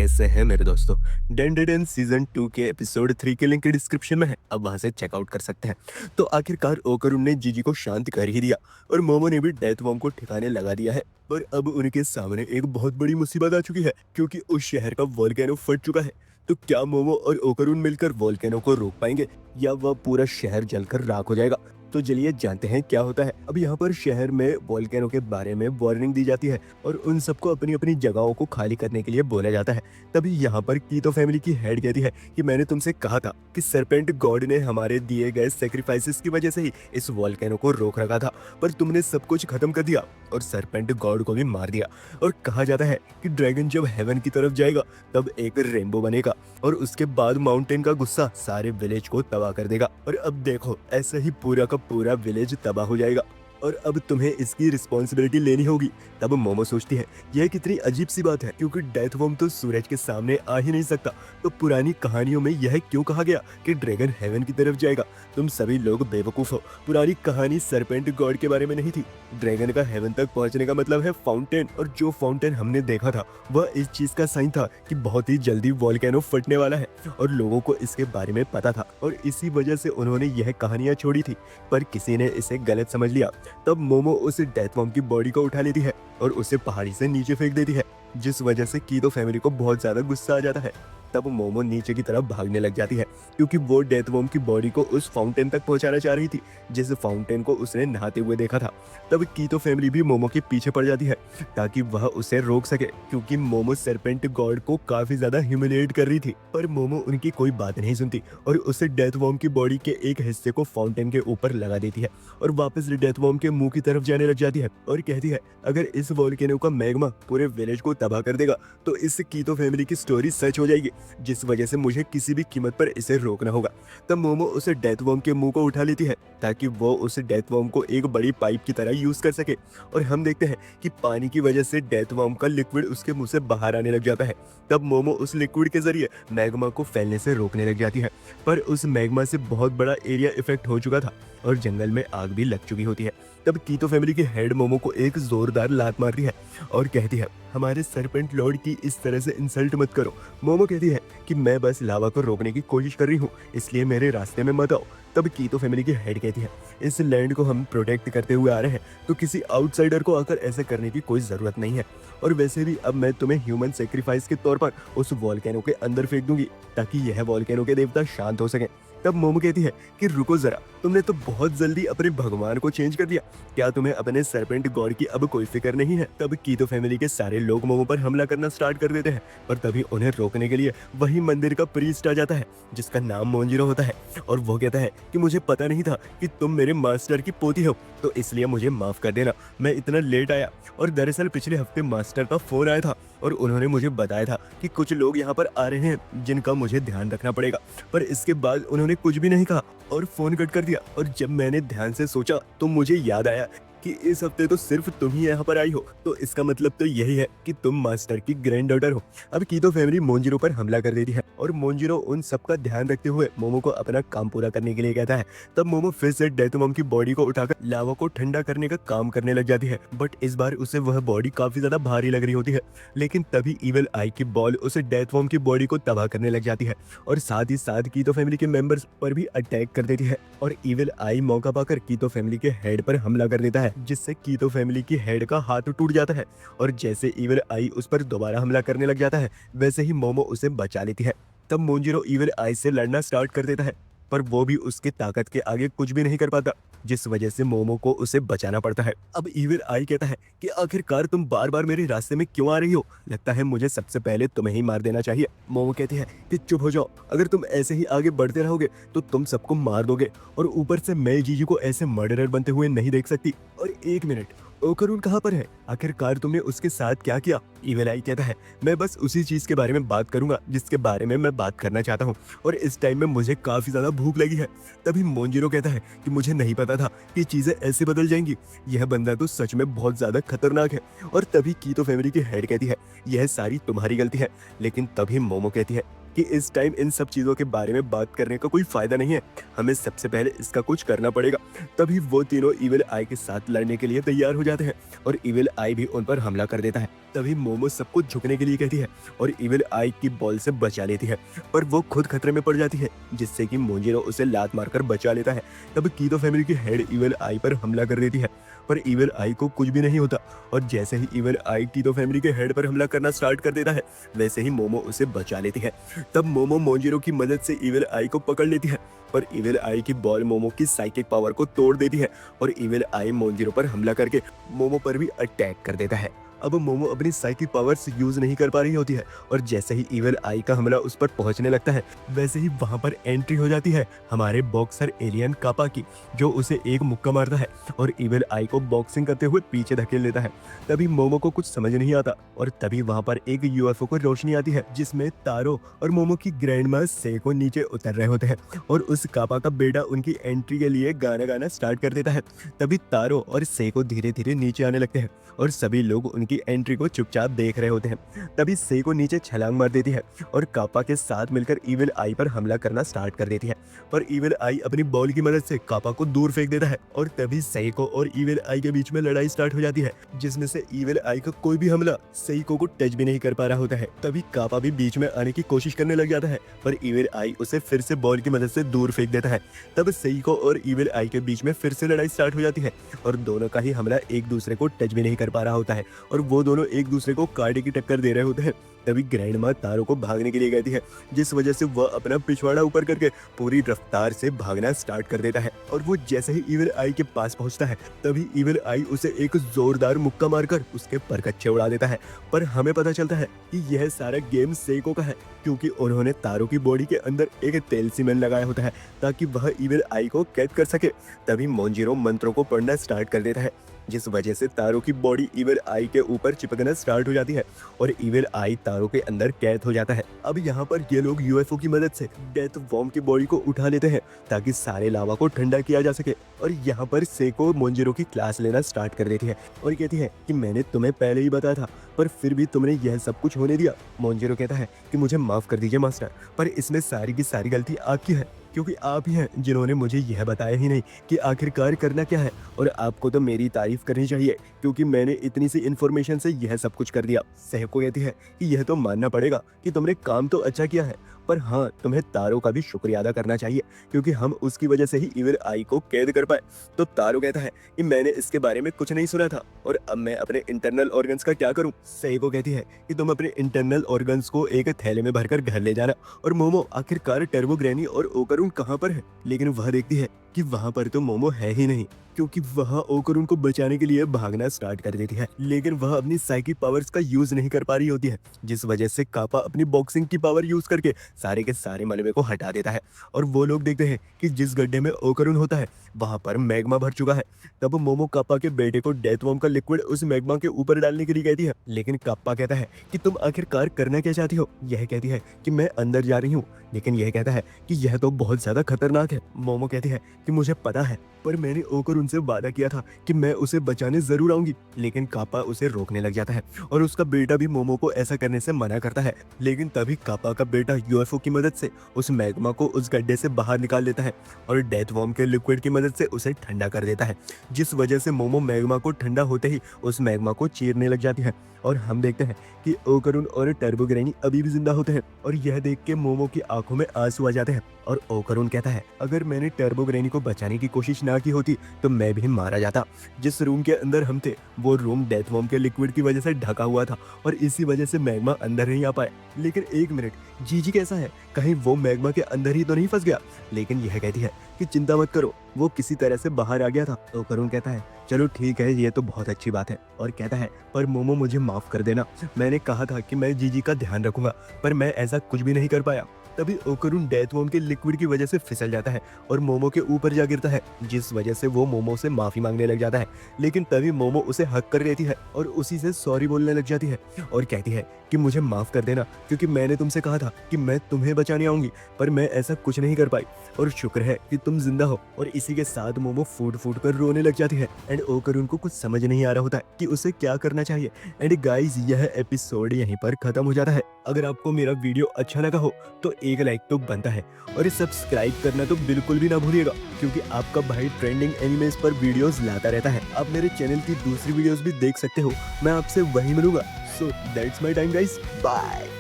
कैसे हैं मेरे दोस्तों। डेंडेडन सीजन 2 के एपिसोड 3 के लिंक डिस्क्रिप्शन में है, अब वहां से चेकआउट कर सकते हैं। तो आखिरकार ओकरुन ने जीजी को शांत कर ही दिया और मोमो ने भी डेथ वॉर्म को ठिकाने लगा दिया है। पर अब उनके सामने एक बहुत बड़ी मुसीबत आ चुकी है, क्योंकि उस शहर का वोल्केनो फट चुका है। तो क्या मोमो और ओकरुन मिलकर वोल्केनो को रोक पाएंगे, या वह पूरा शहर जलकर राख हो जाएगा? तो चलिए जानते हैं क्या होता है। अब यहाँ पर शहर में वोल्केनो के बारे में वार्निंग दी जाती है और उन सबको अपनी अपनी जगहों को खाली करने के लिए बोला जाता है। तभी यहाँ पर कीतो फैमिली की हेड कहती है कि मैंने तुमसे कहा था कि सरपेंट गॉड ने हमारे दिए गए सेक्रीफाइसेस की वजह से ही इस वोल्केनो को रोक रखा था, पर तुमने सब कुछ खत्म कर दिया और सरपेंट गॉड को भी मार दिया। और कहा जाता है कि ड्रैगन जब हेवन की तरफ जाएगा तब एक रेनबो बनेगा और उसके बाद माउंटेन का गुस्सा सारे विलेज को तबाह कर देगा। और अब देखो, ऐसे ही पूरा का पूरा विलेज तबाह हो जाएगा और अब तुम्हें इसकी रिस्पॉन्सिबिलिटी लेनी होगी। तब मोमो सोचती है यह कितनी अजीब सी बात है, क्योंकि डेथ वॉर्म तो सूरज के सामने आ ही नहीं सकता। तो पुरानी कहानियों में यह क्यों कहा गया कि ड्रैगन हेवन की तरफ जाएगा? तुम सभी लोग बेवकूफ हो। पुरानी कहानी सरपेंट गॉड के बारे में नहीं थी। ड्रैगन का हेवन तक पहुंचने का मतलब है फाउंटेन, और जो फाउंटेन हमने देखा था वह इस चीज का साइन था कि बहुत ही जल्दी वोल्केनो फटने वाला है, और लोगों को इसके बारे में पता था और इसी वजह से उन्होंने यह कहानियां छोड़ी थी। पर किसी ने इसे गलत समझ लिया। तब मोमो उस डेथ वॉर्म की बॉडी को उठा लेती है और उसे पहाड़ी से नीचे फेंक देती है, जिस वजह से कीतो फैमिली को बहुत ज्यादा गुस्सा आ जाता है। तब मोमो नीचे की तरफ भागने लग जाती है, क्योंकि वो डेथ वॉर्म की बॉडी को उस फाउंटेन तक पहुंचाना चाह रही थी जिस फाउंटेन को उसने नहाते हुए देखा था। तब कीतो फैमिली भी मोमो के पीछे पड़ जाती है ताकि वह उसे रोक सके, क्योंकि मोमो सरपेंट गॉड को काफी ज्यादा ह्यूमिलिएट कर रही थी। पर मोमो उनकी कोई बात नहीं सुनती और उसे डेथ वॉर्म की बॉडी के एक हिस्से को फाउंटेन के ऊपर लगा देती है और वापस डेथ वॉर्म के मुंह की तरफ जाने लग जाती है और कहती है अगर इस वोल्केनो का मैग्मा पूरे विलेज को तबाह कर देगा तो इस कीतो फैमिली की स्टोरी सच हो जाएगी, जिस वजह से मुझे किसी भी कीमत पर इसे रोकना होगा। तब मोमो उसे डेथ वॉर्म के मुंह को उठा लेती है ताकि वो उस डेथ वॉर्म को एक बड़ी पाइप की तरह यूज कर सके, और हम देखते हैं कि पानी की वजह से डेथ वॉर्म का लिक्विड उसके मुंह से बाहर आने लग जाता है। तब मोमो उस लिक्विड के जरिए मैग्मा को फैलने से रोकने लग जाती है, पर उस मैग्मा से बहुत बड़ा एरिया इफेक्ट हो चुका था और जंगल में आग भी लग चुकी होती है। तब कीतो फैमिली की हेड मोमो को एक जोरदार लात मारती है और कहती है हमारे सरपेंट लॉर्ड की इस तरह से इंसल्ट मत करो। मोमो कहती है कि मैं बस लावा को रोकने की कोशिश कर रही हूँ, इसलिए मेरे रास्ते में मत आओ। तब कीतो फैमिली की हेड कहती है इस लैंड को हम प्रोटेक्ट करते हुए आ रहे हैं, तो किसी आउटसाइडर को आकर ऐसा करने की कोई जरूरत नहीं है। और वैसे भी अब मैं तुम्हें ह्यूमन सेक्रीफाइस के तौर पर उस वोल्केनो के अंदर फेंक दूंगी ताकि यह वोल्केनो के देवता शांत हो सके। तब मोमो कहती है कि रुको जरा, तुमने तो बहुत जल्दी अपने भगवान को चेंज कर दिया। क्या तुम्हें अपने सरपेंट गॉड की अब कोई फिक्र नहीं है? तब कीतो फैमिली के सारे लोग मोमो पर हमला करना स्टार्ट कर देते हैं, पर तभी उन्हें रोकने के लिए वही मंदिर का प्रीस्ट आ जाता है जिसका नाम मोंजिरो होता है, और वो कहता है कि मुझे पता नहीं था कि तुम मेरे मास्टर की पोती हो, तो इसलिए मुझे माफ कर देना, मैं इतना लेट आया। और दरअसल पिछले हफ्ते मास्टर का फोन आया था और उन्होंने मुझे बताया था कि कुछ लोग यहाँ पर आ रहे हैं जिनका मुझे ध्यान रखना पड़ेगा, पर इसके बाद उन्होंने कुछ भी नहीं कहा और फोन कट कर दिया। और जब मैंने ध्यान से सोचा तो मुझे याद आया कि इस हफ्ते तो सिर्फ तुम ही यहाँ पर आई हो, तो इसका मतलब तो यही है कि तुम मास्टर की ग्रैंड डॉटर हो। अब कीतो फैमिली मोंजिरो पर हमला कर देती है और मोंजिरो उन सबका ध्यान रखते हुए मोमो को अपना काम पूरा करने के लिए कहता है। तब मोमो फिर से डेथ वॉर्म की बॉडी को उठाकर लावा को ठंडा करने का काम करने लग जाती है, बट इस बार उसे वह बॉडी काफी ज्यादा भारी लग रही होती है। लेकिन तभी इविल आई की बॉल उसे डेथ वॉर्म की बॉडी को तबाह करने लग जाती है और साथ ही साथ कीतो फैमिली के मेंबर्स पर भी अटैक कर देती है, और इविल आई मौका पाकर कीतो फैमिली के हेड पर हमला कर देता है, जिससे कीतो फैमिली की हेड का हाथ टूट जाता है। और जैसे इविल आई उस पर दोबारा हमला करने लग जाता है, वैसे ही मोमो उसे बचा लेती है। तब मोंजिरो इविल आई से लड़ना स्टार्ट कर देता है, पर वो भी उसकी ताकत के आगे कुछ भी नहीं कर पाता, जिस वजह से मोमो को उसे बचाना पड़ता है। अब इविल आई कहता है कि आखिरकार तुम बार बार मेरे रास्ते में क्यों आ रही हो? लगता है मुझे सबसे पहले तुम्हें ही मार देना चाहिए। मोमो कहती है कि चुप हो जाओ, अगर तुम ऐसे ही आगे बढ़ते रहोगे तो तुम सबको मार दोगे, और ऊपर से मैं जीजू को ऐसे मर्डरर बनते हुए नहीं देख सकती। और एक मिनट, ओकरुन कहाँ पर है? आखिरकार तुमने उसके साथ क्या किया? इविल आई कहता है मैं बस उसी चीज के बारे में बात करूंगा जिसके बारे में मैं बात करना चाहता हूँ, और इस टाइम में मुझे काफी ज्यादा भूख लगी है। तभी मोंजिरो कहता है कि मुझे नहीं पता था कि चीजें ऐसे बदल जाएंगी, यह बंदा तो सच में बहुत ज्यादा खतरनाक है। और तभी कीतो फैमिली की हेड कहती है यह सारी तुम्हारी गलती है। लेकिन तभी मोमो कहती है कि इस टाइम इन सब चीज़ों के बारे में बात करने का कोई फ़ायदा नहीं है, हमें सबसे पहले इसका कुछ करना पड़ेगा। तभी वो तीनों इविल आई के साथ लड़ने के लिए तैयार हो जाते हैं और इविल आई भी उन पर हमला कर देता है। तभी मोमो सबको झुकने के लिए कहती है और इविल आई की बॉल से बचा लेती है, पर वो खुद खतरे में पड़ जाती है, जिससे कि मोंजिरो उसे लात मारकर बचा लेता है। तब कीतो फैमिली की हेड इविल आई पर हमला कर देती है, पर इविल आई को कुछ भी नहीं होता और जैसे ही इविल आई कीतो फैमिली के हेड पर हमला करना स्टार्ट कर देता है, वैसे ही मोमो उसे बचा लेती है। तब मोमो मोंजिरो की मदद से इविल आई को पकड़ लेती है, पर इविल आई की बॉल मोमो की साइकिक पावर को तोड़ देती है और इविल आई मोंजिरो पर हमला करके मोमो पर भी अटैक कर देता है। अब मोमो अपनी साइकिक पावर्स यूज नहीं कर पा रही होती है और जैसे ही इविल आई का हमला उस पर पहुंचने लगता है, वैसे ही वहां पर एंट्री हो जाती है हमारे बॉक्सर एलियन कापा की, जो उसे एक मुक्का मारता है और इविल आई को बॉक्सिंग करते हुए पीछे धकेल लेता है। तभी मोमो को कुछ समझ नहीं आता और तभी वहां पर एक यूएफओ को रोशनी आती है, जिसमें तारो और मोमो की ग्रैंड मां सेको नीचे उतर रहे होते हैं और उस कापा का बेटा उनकी एंट्री के लिए गाना गाना स्टार्ट कर देता है। तभी तारो और सेको धीरे धीरे नीचे आने लगते हैं और सभी लोग उनकी एंट्री को चुपचाप देख रहे होते हैं। तभी सेको नीचे छलांग मार देती है और कापा के साथ मिलकर इविल आई पर हमला करना स्टार्ट कर देती है, पर इविल आई अपनी बॉल की मदद से कापा को दूर फेंक देता है और तभी सेको और इविल आई के बीच में लड़ाई स्टार्ट हो जाती है, जिसमें से इविल आई का कोई भी हमला सेको को टच भी नहीं कर पा रहा होता है। तभी कापा भी बीच में आने की कोशिश करने लग जाता है, पर इविल आई उसे फिर से बॉल की मदद से दूर फेंक देता है। तब सेको और इविल आई के बीच में फिर से लड़ाई स्टार्ट हो जाती है और दोनों का ही हमला एक दूसरे को टच भी नहीं कर पा रहा होता है और वो दोनों एक दूसरे को कांटे की टक्कर दे रहे होते हैं। तभी ग्रैंड मां तारो को भागने के लिए कहती है, जिस वजह से वह अपना पिछवाड़ा ऊपर करके पूरी रफ्तार से भागना स्टार्ट कर देता है और वो जैसे ही इविल आई के पास पहुंचता है, तभी इविल आई उसे एक जोरदार मुक्का मारकर उसके परकच्चे उड़ा देता है। पर हमें पता चलता है कि यह सारा गेम सेको का है, क्योंकि उन्होंने तारो की बॉडी के अंदर एक तेल सीमेंट लगाया होता है ताकि वह इविल आई को कैद कर सके। तभी मोंजिरो मंत्रों को पढ़ना स्टार्ट कर देता है, जिस वजह से तारो की बॉडी इविल आई के ऊपर चिपकना स्टार्ट हो जाती है और इविल आई तारो के अंदर कैद हो जाता है। अब यहाँ पर ये लोग यूएफओ की मदद से डेथ वॉर्म की बॉडी को उठा लेते हैं ताकि सारे लावा को ठंडा किया जा सके और यहाँ पर सेको मोंजिरो की क्लास लेना स्टार्ट कर देती है और कहती है कि मैंने तुम्हें पहले ही बताया था, पर फिर भी तुमने यह सब कुछ होने दिया। मोंजिरो कहता है कि मुझे माफ कर दीजिए मास्टर, पर इसमें सारी की सारी गलती आपकी है, क्योंकि आप ही हैं जिन्होंने मुझे यह बताया ही नहीं कि आखिरकार करना क्या है, और आपको तो मेरी तारीफ करनी चाहिए क्योंकि मैंने इतनी सी इन्फॉर्मेशन से यह सब कुछ कर दिया। सेको कहती है कि यह तो मानना पड़ेगा कि तुमने काम तो अच्छा किया है, पर हाँ, तुम्हें तारो का भी शुक्रिया अदा करना चाहिए क्योंकि हम उसकी वजह से ही इविल आई को कैद कर पाए। तो तारो कहता है कि मैंने इसके बारे में कुछ नहीं सुना था और अब मैं अपने इंटरनल ऑर्गन्स का क्या करूं। सेको कहती है कि तुम अपने इंटरनल ऑर्गन्स को एक थैले में भरकर घर ले जाना। और मोमो आखिरकार टर्बो ग्रैनी और ओकरून कहाँ पर है, लेकिन वह देखती है कि वहां पर तो मोमो है ही नहीं, क्योंकि वह ओकरून को बचाने के लिए भागना स्टार्ट कर देती है, लेकिन वह अपनी साइकिक पावर्स का यूज नहीं कर पा रही होती है, जिस वजह से कापा अपनी बॉक्सिंग की पावर यूज करके सारे के सारे मलबे को हटा देता है। और वो लोग देखते हैं कि जिस गड्ढे में ओकरून होता है वहां पर मैग्मा भर चुका है। तब मोमो कापा के बेटे को डेथ वॉर्म का लिक्विड उस मैग्मा के ऊपर डालने के लिए कहती है, लेकिन कापा कहता है कि तुम आखिरकार करना क्या चाहती हो। यह कहती है कि मैं अंदर जा रही हूँ, लेकिन यह कहता है कि यह तो बहुत ज्यादा खतरनाक है। मोमो कहती है कि मुझे पता है, पर मैंने ओकरून से वादा किया था कि मैं उसे बचाने जरूर आऊंगी, लेकिन कापा उसे रोकने लग जाता है और उसका बेटा भी मोमो को ऐसा करने से मना करता है। लेकिन तभी कापा का बेटा यूएफओ की मदद से उस मैग्मा को उस गड्ढे से बाहर निकाल लेता है और डेथ वॉर्म के लिक्विड की मदद से उसे ठंडा कर देता है, जिस वजह से मोमो मैग्मा को ठंडा होते ही उस मैग्मा को चीरने लग जाती है। और हम देखते हैं कि ओकरून और टर्बो ग्रैनी अभी भी जिंदा होते हैं और यह देख के मोमो की आंखों में आंसू आ जाते हैं। और ओकरून कहता है, अगर मैंने टर्बो ग्रैनी को बचाने की कोशिश ना की होती तो मैं भी मारा जाता। जिस रूम के अंदर हम थे वो रूम डेथ वॉर्म के लिक्विड की वजह से ढका हुआ था और इसी वजह से मैग्मा अंदर नहीं आ पाए। लेकिन एक मिनट, जीजी कैसा है, कहीं वो मैग्मा के अंदर ही तो नहीं फंस गया। लेकिन यह कहती है कि चिंता मत करो, वो किसी तरह से बाहर आ गया था। ओकरून कहता है, चलो ठीक है, ये तो बहुत अच्छी बात है। और कहता है, पर मोमो मुझे माफ कर देना, मैंने कहा था कि मैं जीजी का ध्यान रखूंगा, पर मैं ऐसा कुछ भी नहीं कर पाया। तभी ओकरुन डेथ वॉर्म के लिक्विड की वजह से फिसल जाता है और मोमो के ऊपर जा गिरता है, जिस वजह से वो मोमो से माफी मांगने लग जाता है। लेकिन तभी मोमो उसे हक कर लेती है और उसी से सॉरी बोलने लग जाती है और कहती है कि मुझे माफ कर देना, क्योंकि मैंने तुमसे कहा था कि मैं तुम्हें बचाने आऊंगी, पर मैं ऐसा कुछ नहीं कर पाई और शुक्र है कि तुम जिंदा हो। और इसी के साथ मोमो फूट फूट कर रोने लग जाती है एंड ओकरुन को कुछ समझ नहीं आ रहा होता है कि उसे क्या करना चाहिए। एंड गाइस, यह एपिसोड यहीं पर खत्म हो जाता है। अगर आपको मेरा वीडियो अच्छा लगा हो तो एक लाइक तो बनता है और सब्सक्राइब करना तो बिल्कुल भी ना भूलिएगा, क्योंकि आपका भाई ट्रेंडिंग एनिमेस पर वीडियोस लाता रहता है। आप मेरे चैनल की दूसरी वीडियोस भी देख सकते हो, मैं आपसे वहीं मिलूंगा। So that's my time guys, bye.